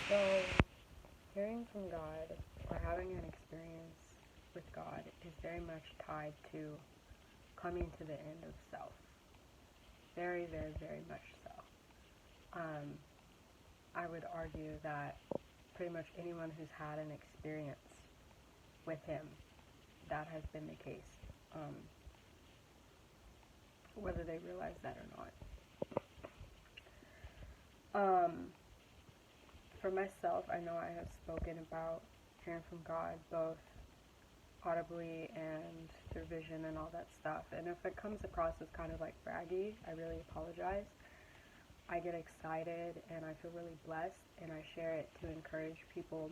So, hearing from God or having an experience with God is very much tied to coming to the end of self. Very, very, very much so. Um, I would argue that pretty much anyone who's had an experience with Him, that has been the case, um, whether they realize that or not. For myself, I know I have spoken about hearing from God both audibly and through vision and all that stuff. And if it comes across as kind of like braggy, I really apologize. I get excited and I feel really blessed, and I share it to encourage people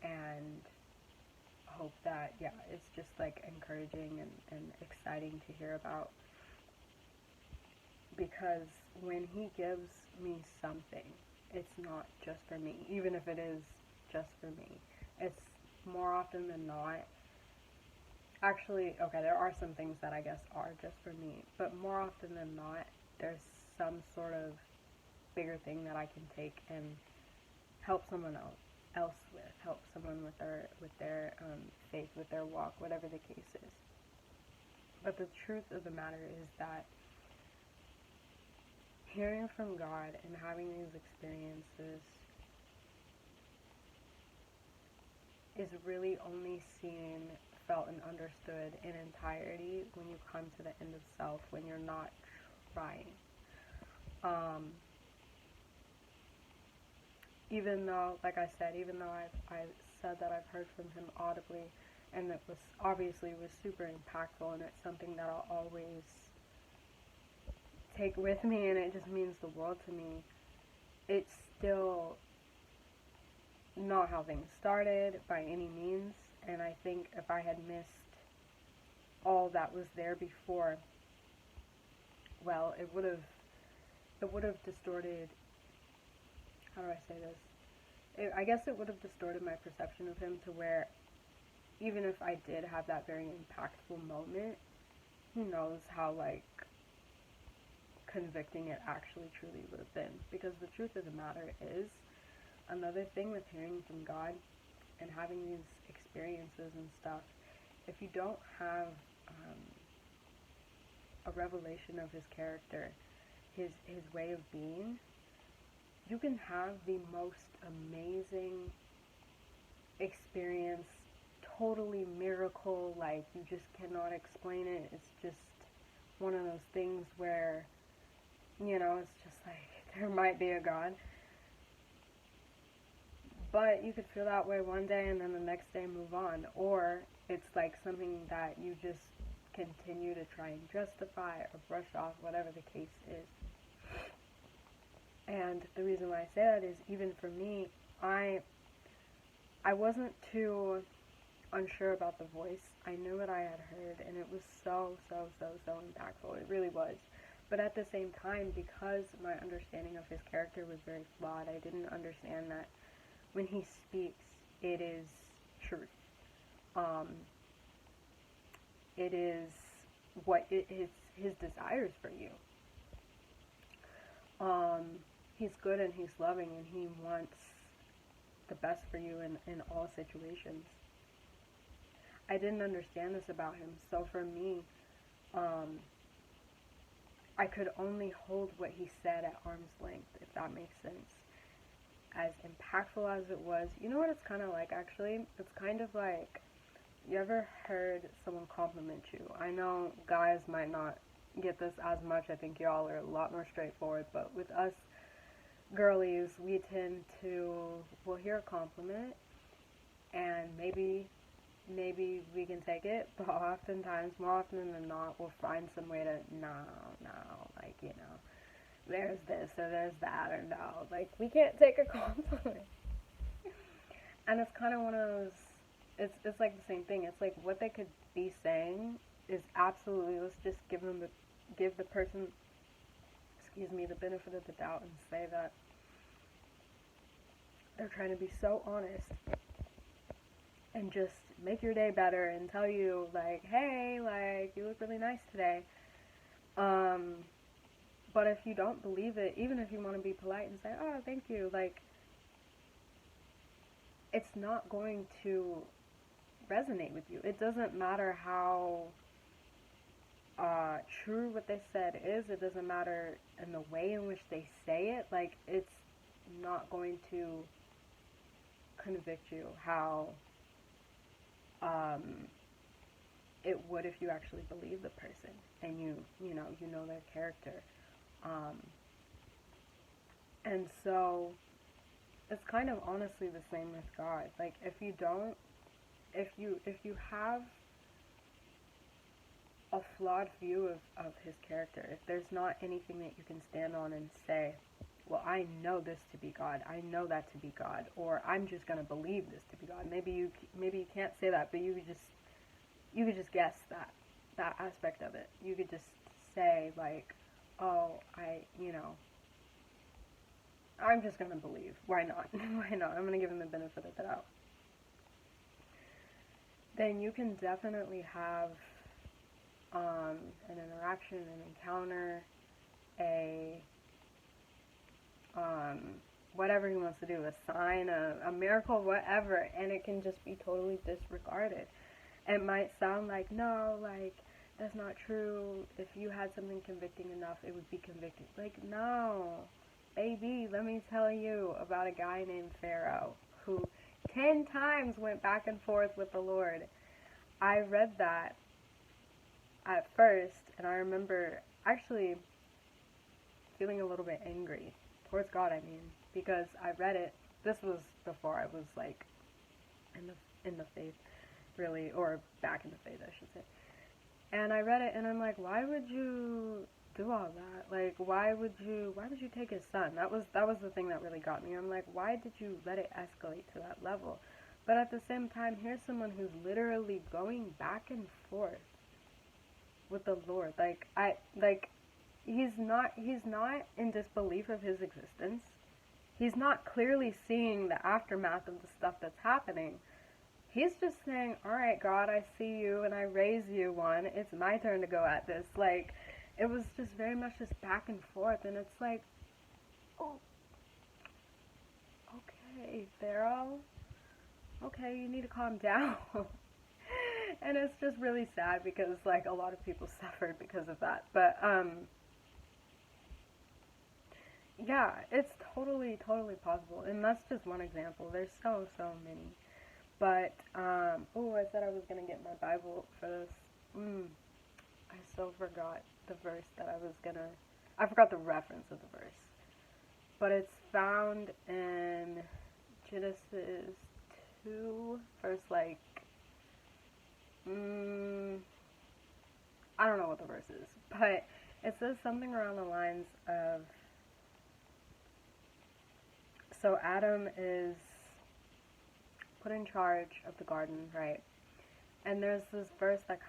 and hope that, yeah, it's just like encouraging and exciting to hear about, because when He gives me something, it's not just for me, even if it is just for me. It's more often than not, actually, okay, there are some things that I guess are just for me, but more often than not, there's some sort of bigger thing that I can take and help someone else with, help someone with their faith, with their walk, whatever the case is. But the truth of the matter is that hearing from God and having these experiences is really only seen, felt, and understood in entirety when you come to the end of self, when you're not trying. Even though, like I said, even though I've said that I've heard from Him audibly, and it was obviously was super impactful, and it's something that I'll always take with me, and it just means the world to me, it's still not how things started by any means. And I think if I had missed all that was there before, well, it would have distorted, how do I say this? I guess it would have distorted my perception of Him, to where even if I did have that very impactful moment, who knows how, like, convicting it actually truly would have been. Because the truth of the matter is, another thing with hearing from God and having these experiences and stuff, if you don't have a revelation of His character, his way of being, you can have the most amazing experience, totally miracle, like you just cannot explain it. It's just one of those things where, it's just like there might be a God. But you could feel that way one day and then the next day move on. Or it's like something that you just continue to try and justify or brush off, whatever the case is. And the reason why I say that is, even for me, I wasn't too unsure about the voice. I knew what I had heard, and it was so, so, so, so impactful. It really was. But at the same time, because my understanding of His character was very flawed, I didn't understand that when He speaks, it is truth. It is what it is, His desires for you. He's good and He's loving, and He wants the best for you in all situations. I didn't understand this about Him, so for me, I could only hold what He said at arm's length, if that makes sense. As impactful as it was, you know what it's kind of like, actually? It's kind of like, you ever heard someone compliment you? I know guys might not get this as much. I think y'all are a lot more straightforward, but with us girlies, we tend to, we'll hear a compliment, and maybe we can take it, but oftentimes, more often than not, we'll find some way to, no, like, there's this or there's that, or no, like, we can't take a compliment. And it's kind of one of those, it's like the same thing. It's like what they could be saying is absolutely, let's just give the person, the benefit of the doubt, and say that they're trying to be so honest and just make your day better and tell you, like, hey, like, you look really nice today. But if you don't believe it, even if you want to be polite and say, oh, thank you, like, it's not going to resonate with you. It doesn't matter how true what they said is. It doesn't matter in the way in which they say it. Like, it's not going to convict you how it would if you actually believe the person and you know their character. And so it's kind of honestly the same with God. Like, if you have a flawed view of his character, if there's not anything that you can stand on and say, well, I know this to be God, I know that to be God, or I'm just gonna believe this to be God. Maybe you can't say that, but you could just guess that aspect of it. You could just say, like, oh, I'm just gonna believe. Why not? Why not? I'm gonna give him the benefit of the doubt. Then you can definitely have an interaction, an encounter, whatever he wants to do, a sign, a miracle, whatever, and it can just be totally disregarded. It might sound like, no, like, that's not true. If you had something convicting enough, it would be convicting. Like, no, baby, let me tell you about a guy named Pharaoh who 10 times went back and forth with the Lord. I read that at first, and I remember actually feeling a little bit angry towards God, because I read it. This was before I was, like, in the faith, really, or back in the faith, I should say. And I read it, and I'm like, why would you do all that? Like, why would you take his son? That was the thing that really got me. I'm like, why did you let it escalate to that level? But at the same time, here's someone who's literally going back and forth with the Lord. He's not in disbelief of his existence. He's not clearly seeing the aftermath of the stuff that's happening. He's just saying, all right, God, I see you and I raise you one. It's my turn to go at this. Like, it was just very much just back and forth. And it's like, oh, okay, Pharaoh. Okay, you need to calm down. And it's just really sad because, like, a lot of people suffered because of that. But, yeah, it's totally possible. And that's just one example. There's so many. But, I said I was going to get my Bible for this. I so forgot the verse that I forgot the reference of the verse. But it's found in Genesis 2, verse, like, I don't know what the verse is. But it says something around the lines of, so Adam is put in charge of the garden, right? And there's this verse that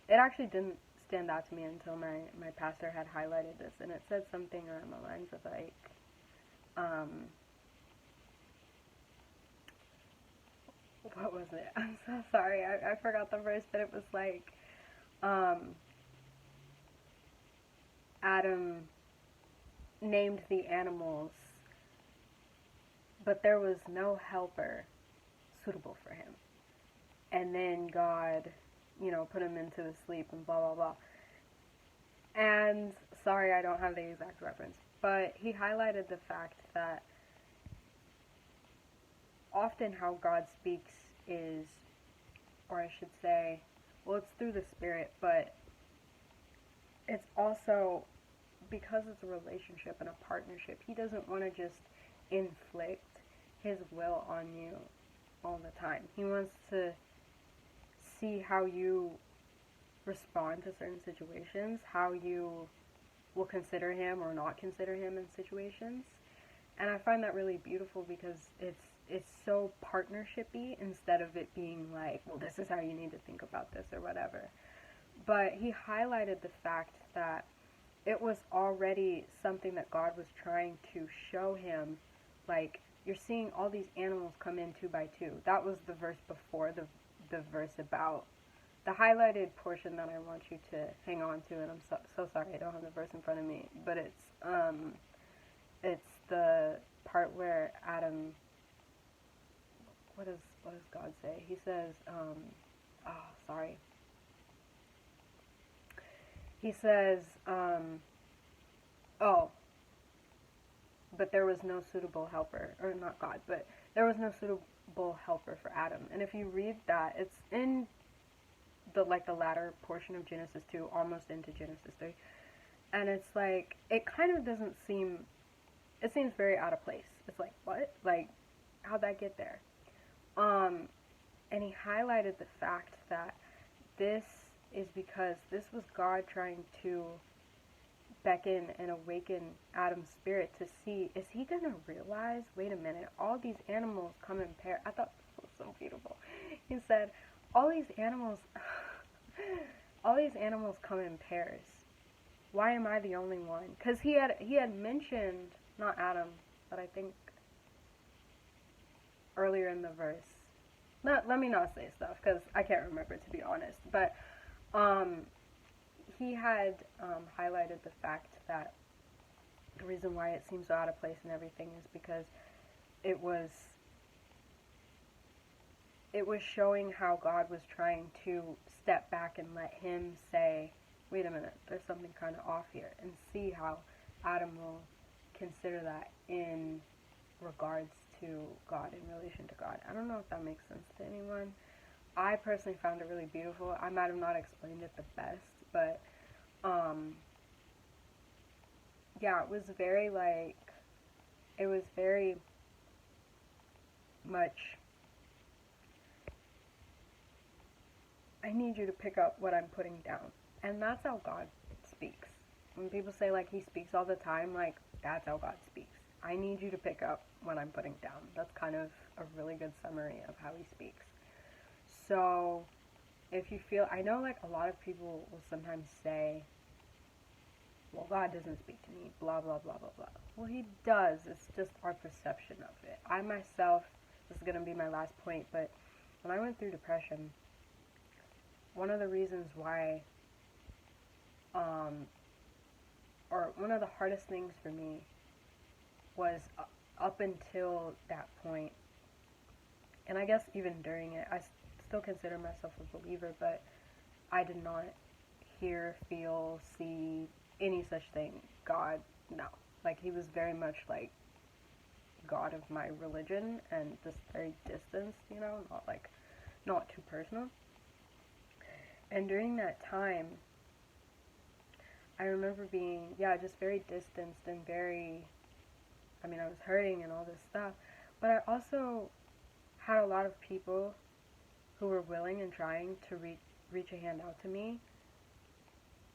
it actually didn't stand out to me until my pastor had highlighted this, and it said something around the lines of, like, what was it? I'm so sorry, I forgot the verse, but it was like, Adam named the animals, but there was no helper suitable for him. And then God, put him into the sleep and blah, blah, blah. And, sorry, I don't have the exact reference, but he highlighted the fact that often how God speaks is, or I should say, well, it's through the Spirit, but it's also, because it's a relationship and a partnership, he doesn't want to just inflict his will on you all the time. He wants to see how you respond to certain situations, how you will consider him or not consider him in situations. And I find that really beautiful because it's so partnership-y instead of it being like, well, this is how you need to think about this or whatever. But he highlighted the fact that it was already something that God was trying to show him. Like, you're seeing all these animals come in 2 by 2. That was the verse before the verse about the highlighted portion that I want you to hang on to. And I'm so sorry, I don't have the verse in front of me, but it's the part where Adam does God say? He says, oh, sorry. He says, oh, but there was no suitable helper, or not God, but there was no suitable helper for Adam. And if you read that, it's in the latter portion of Genesis 2, almost into Genesis 3. And it's like, it kind of doesn't seem, it seems very out of place. It's like, what? Like, how'd that get there? And he highlighted the fact that this is because this was God trying to beckon and awaken Adam's spirit to see, is he going to realize, wait a minute, all these animals come in pairs. I thought this was so beautiful. He said, all these animals come in pairs. Why am I the only one? Because he had mentioned, not Adam, but I think earlier in the verse. Let me not say stuff, because I can't remember, to be honest. But he had highlighted the fact that the reason why it seems so out of place and everything is because it was showing how God was trying to step back and let him say, wait a minute, there's something kind of off here, and see how Adam will consider that in regards to God, in relation to God. I don't know if that makes sense to anyone. I personally found it really beautiful. I might have not explained it the best, but yeah, it was very much, I need you to pick up what I'm putting down. And that's how God speaks. When people say, like, he speaks all the time, like, that's how God speaks. I need you to pick up what I'm putting down. That's kind of a really good summary of how he speaks. So, if you feel, I know, like, a lot of people will sometimes say, well, God doesn't speak to me, blah, blah, blah, blah, blah. Well, he does. It's just our perception of it. I myself, this is going to be my last point, but when I went through depression, one of the reasons why, or one of the hardest things for me was up until that point, and I guess even during it, I still consider myself a believer, but I did not hear, feel, see any such thing. God, no. Like, he was very much like God of my religion, and just very distanced, you know, not too personal. And during that time, I remember being, just very distanced and very, I was hurting and all this stuff, but I also had a lot of people who were willing and trying to reach a hand out to me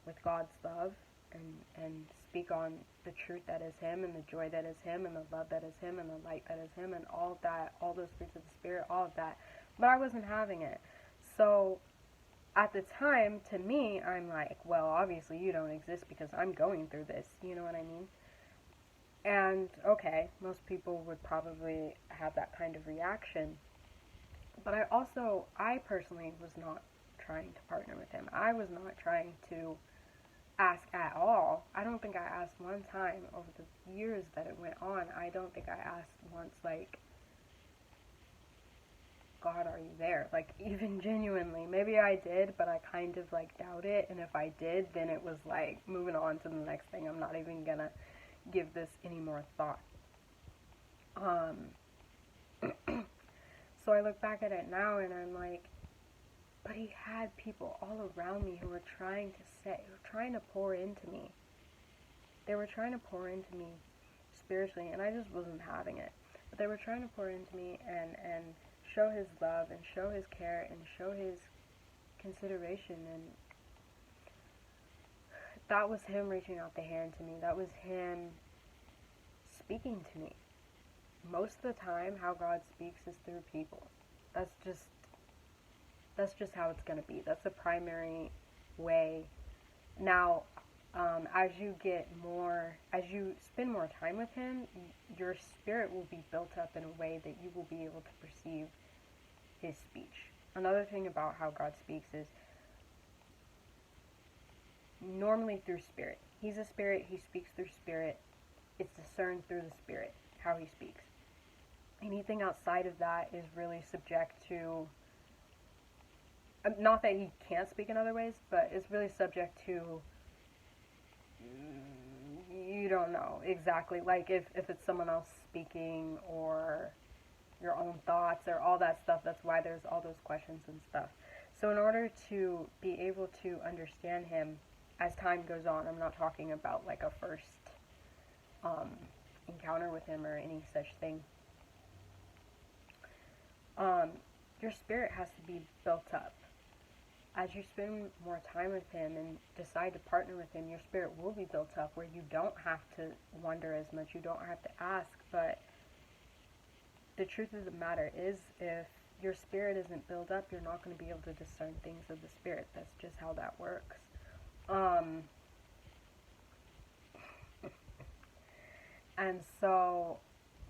with God's love and speak on the truth that is him, and the joy that is him, and the love that is him, and the light that is him, and all of that, all those fruits of the Spirit, all of that. But I wasn't having it. So at the time, to me, I'm like, well, obviously you don't exist because I'm going through this, you know what I mean? And, okay, most people would probably have that kind of reaction. But I personally was not trying to partner with him. I was not trying to ask at all. I don't think I asked one time over the years that it went on. I don't think I asked once, like, God, are you there? Like, even genuinely. Maybe I did, but I kind of, like, doubt it. And if I did, then it was, like, moving on to the next thing. I'm not even gonna give this any more thought. So I look back at it now, and I'm like, but he had people all around me who were trying to pour into me. They were trying to pour into me spiritually, and I just wasn't having it. But they were trying to pour into me and show his love and show his care and show his consideration, and that was him reaching out the hand to me. That was him speaking to me. Most of the time, how God speaks is through people. That's just how it's going to be. That's the primary way. Now, as you spend more time with him, your spirit will be built up in a way that you will be able to perceive his speech. Another thing about how God speaks is normally through spirit. He's a spirit, he speaks through spirit. It's discerned through the spirit, how he speaks. Anything outside of that is really subject to, not that he can't speak in other ways, but it's really subject to, you don't know exactly. Like if it's someone else speaking or your own thoughts or all that stuff, that's why there's all those questions and stuff. So in order to be able to understand him as time goes on, I'm not talking about like a first um, encounter with him or any such thing. Your spirit has to be built up. As you spend more time with him and decide to partner with him, your spirit will be built up where you don't have to wonder as much, you don't have to ask. But the truth of the matter is, if your spirit isn't built up, you're not going to be able to discern things of the spirit. That's just how that works. And so,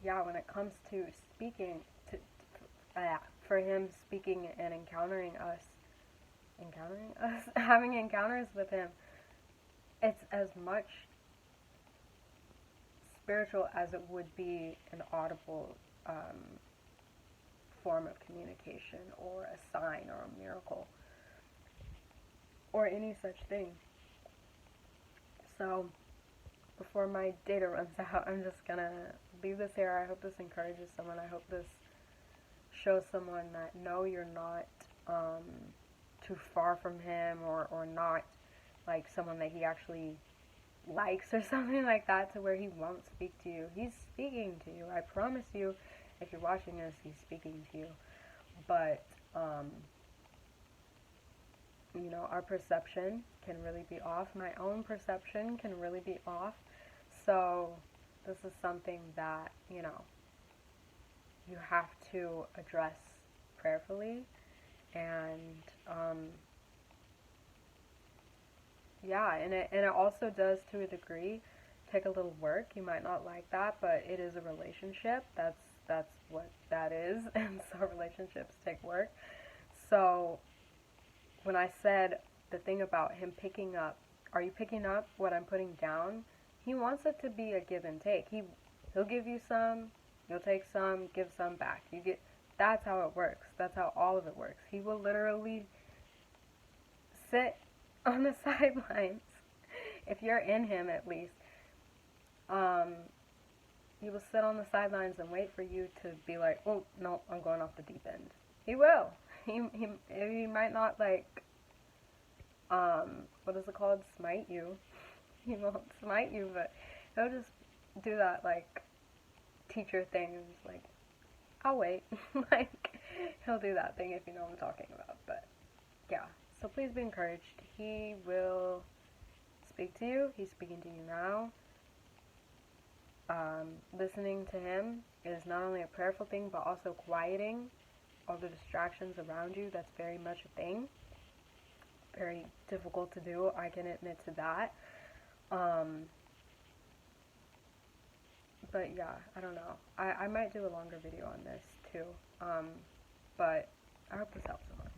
yeah, when it comes to speaking, for him speaking and encountering us, having encounters with him, it's as much spiritual as it would be an audible form of communication or a sign or a miracle or any such thing. So before my data runs out, I'm just gonna leave this here. I hope this encourages someone. I hope this shows someone that no, you're not too far from him, or not like someone that he actually likes or something like that, to where he won't speak to you. He's speaking to you. I promise you, if you're watching this, he's speaking to you. But you know, our perception can really be off. My own perception can really be off. So this is something that, you know, you have to address prayerfully. And yeah, and it also does, to a degree, take a little work. You might not like that, but it is a relationship. That's what that is. And so relationships take work. So when I said the thing about him picking up, are you picking up what I'm putting down? He wants it to be a give and take. He'll give you some, you'll take some, give some back. That's how it works. That's how all of it works. He will literally sit on the sidelines, if you're in him at least. He will sit on the sidelines and wait for you to be like, oh no, I'm going off the deep end. He will. He might not, like, what is it called? Smite you. He won't smite you, but he'll just do that, like, teacher thing, and just like, I'll wait. Like, he'll do that thing, if you know what I'm talking about. But yeah, so please be encouraged. He will speak to you. He's speaking to you now. Listening to him is not only a prayerful thing, but also quieting all the distractions around you. That's very much a thing. Very difficult to do, I can admit to that. But yeah, I don't know. I might do a longer video on this too. But I hope this helps someone.